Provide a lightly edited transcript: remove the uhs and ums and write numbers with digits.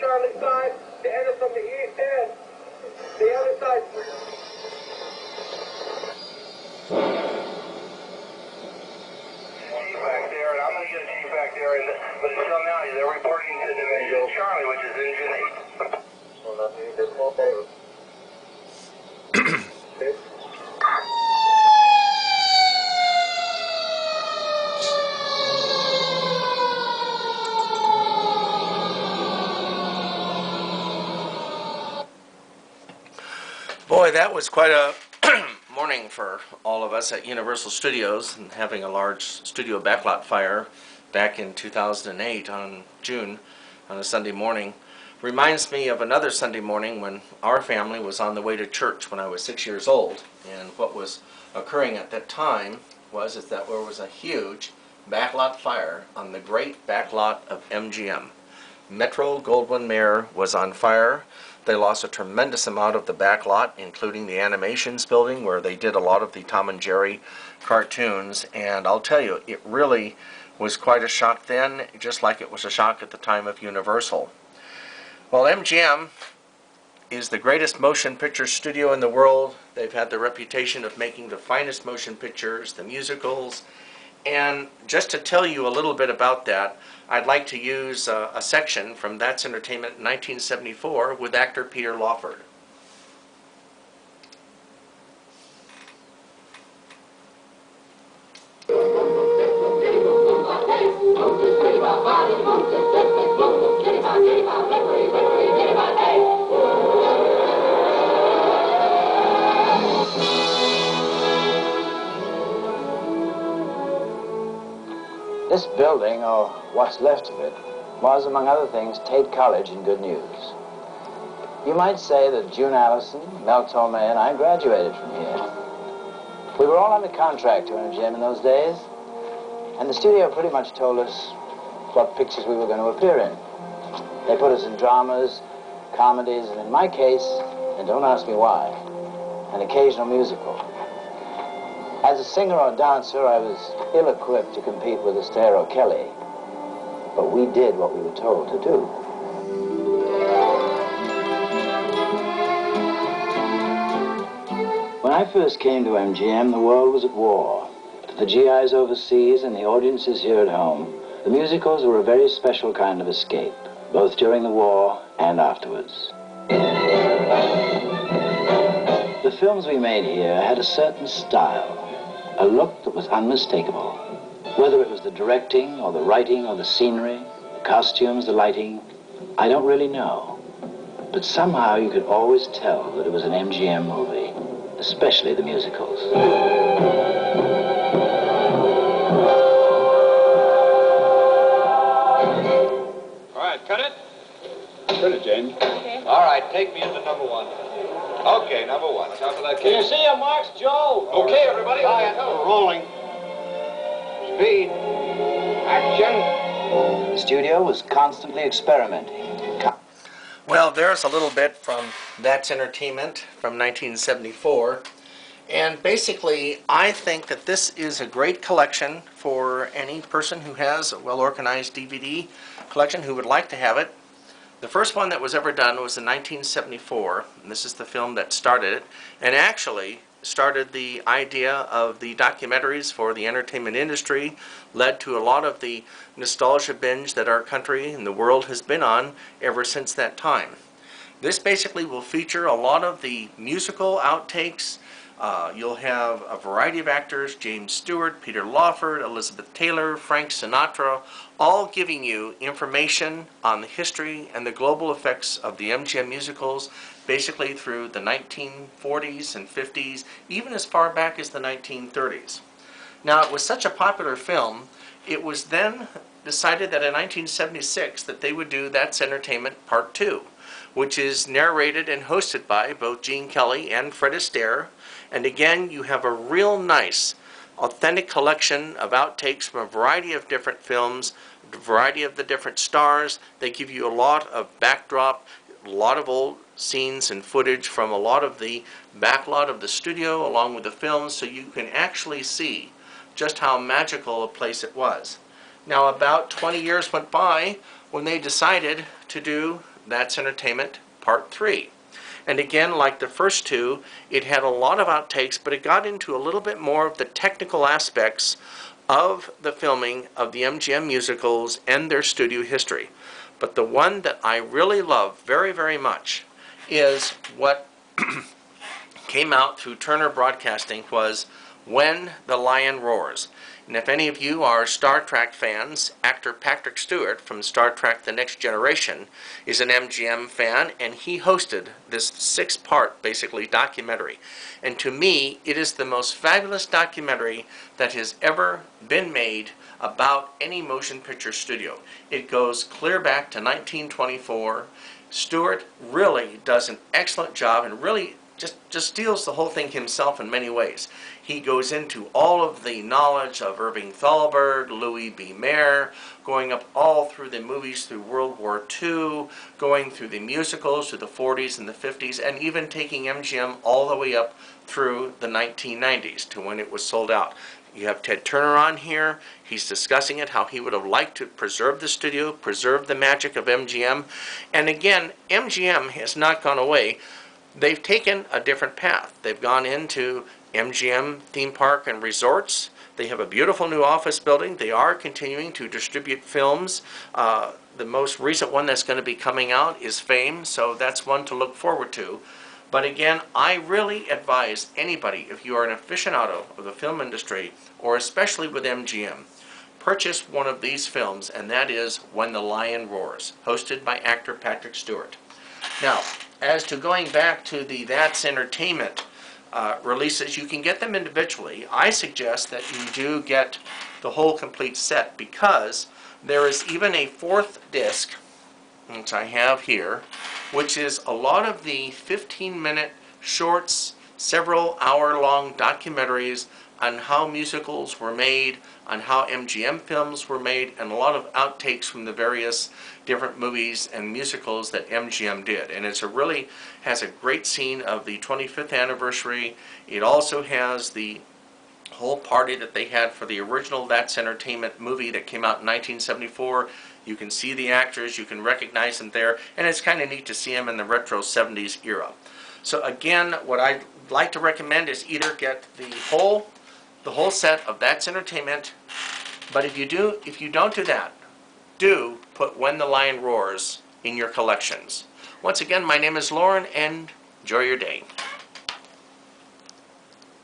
Charlie side to enter from the east end. The other side. Chief back there, and I'm going to get a chief back there, but until now, they're reporting to Division Charlie, which is Engine 8. Well, not need this whole thing. Boy, that was quite a morning for all of us at Universal Studios, and having a large studio backlot fire back in 2008 on June on a Sunday morning reminds me of another Sunday morning when our family was on the way to church when I was 6 years old. And what was occurring at that time was that there was a huge backlot fire on the great backlot of MGM. Metro Goldwyn Mayer was on fire. They lost a tremendous amount of the backlot, including the animations building where they did a lot of the Tom and Jerry cartoons. And I'll tell you, it really was quite a shock then, just like it was a shock at the time of Universal. Well, MGM is the greatest motion picture studio in the world. They've had the reputation of making the finest motion pictures, the musicals. And just to tell you a little bit about that, I'd like to use a section from That's Entertainment 1974 with actor Peter Lawford. This building, or what's left of it, was, among other things, Tate College in good news. You might say that June Allison, Mel Torme, and I graduated from here. We were all under contract to MGM in those days, and the studio pretty much told us what pictures we were going to appear in. They put us in dramas, comedies, and in my case, and don't ask me why, an occasional musical. As a singer or dancer, I was ill-equipped to compete with Astaire or Kelly, but we did what we were told to do. When I first came to MGM, the world was at war. To the GIs overseas and the audiences here at home, the musicals were a very special kind of escape, both during the war and afterwards. The films we made here had a certain style, a look that was unmistakable. Whether it was the directing, or the writing, or the scenery, the costumes, the lighting, I don't really know. But somehow you could always tell that it was an MGM movie, especially the musicals. All right, cut it. Cut it, James. Okay. All right, take me into number one. Okay, number one. Top of that Can you case. see your marks, Joe? Okay, everybody, quiet. Rolling. Speed. Action. The studio was constantly experimenting. Well, there's a little bit from That's Entertainment from 1974. And basically, I think that this is a great collection for any person who has a well-organized DVD collection who would like to have it. The first one that was ever done was in 1974, and this is the film that started it, and actually started the idea of the documentaries for the entertainment industry, led to a lot of the nostalgia binge that our country and the world has been on ever since that time. This basically will feature a lot of the musical outtakes. You'll have a variety of actors, James Stewart, Peter Lawford, Elizabeth Taylor, Frank Sinatra, all giving you information on the history and the global effects of the MGM musicals, basically through the 1940s and 50s, even as far back as the 1930s. Now, it was such a popular film, it was then decided that in 1976 that they would do That's Entertainment Part 2, which is narrated and hosted by both Gene Kelly and Fred Astaire. And again, you have a real nice, authentic collection of outtakes from a variety of different films, a variety of the different stars. They give you a lot of backdrop, a lot of old scenes and footage from a lot of the backlot of the studio along with the films, so you can actually see just how magical a place it was. Now, about 20 years went by when they decided to do That's Entertainment Part 3. And again, like the first two, it had a lot of outtakes, but it got into a little bit more of the technical aspects of the filming of the MGM musicals and their studio history. But the one that I really love very, very much is what came out through Turner Broadcasting was When the Lion Roars. And if any of you are Star Trek fans, actor Patrick Stewart from Star Trek The Next Generation is an MGM fan, and he hosted this 6-part, basically, documentary. And to me, it is the most fabulous documentary that has ever been made about any motion picture studio. It goes clear back to 1924. Stewart really does an excellent job and really just steals the whole thing himself in many ways. He goes into all of the knowledge of Irving Thalberg, Louis B. Mayer, going up all through the movies through World War II, going through the musicals through the 40s and the 50s, and even taking MGM all the way up through the 1990s to when it was sold out. You have Ted Turner on here. He's discussing it, how he would have liked to preserve the studio, preserve the magic of MGM. And again, MGM has not gone away. They've taken a different path. They've gone into MGM theme park and resorts. They have a beautiful new office building. They are continuing to distribute films. The most recent one that's going to be coming out is Fame, so that's one to look forward to. But again, I really advise anybody, if you are an aficionado of the film industry, or especially with MGM, purchase one of these films, and that is When the Lion Roars, hosted by actor Patrick Stewart. Now, as to going back to the That's Entertainment releases, you can get them individually. I suggest that you do get the whole complete set, because there is even a 4th disc, which I have here, which is a lot of the 15-minute shorts, several hour-long documentaries on how musicals were made, on how MGM films were made, and a lot of outtakes from the various different movies and musicals that MGM did. And it's really has a great scene of the 25th anniversary. It also has the whole party that they had for the original That's Entertainment movie that came out in 1974. You can see the actors, you can recognize them there, and it's kind of neat to see them in the retro 70s era. So again, what I'd like to recommend is either get the whole set of That's Entertainment, but if you don't do that, do put When the Lion Roars in your collections. Once again, my name is Lauren, and enjoy your day.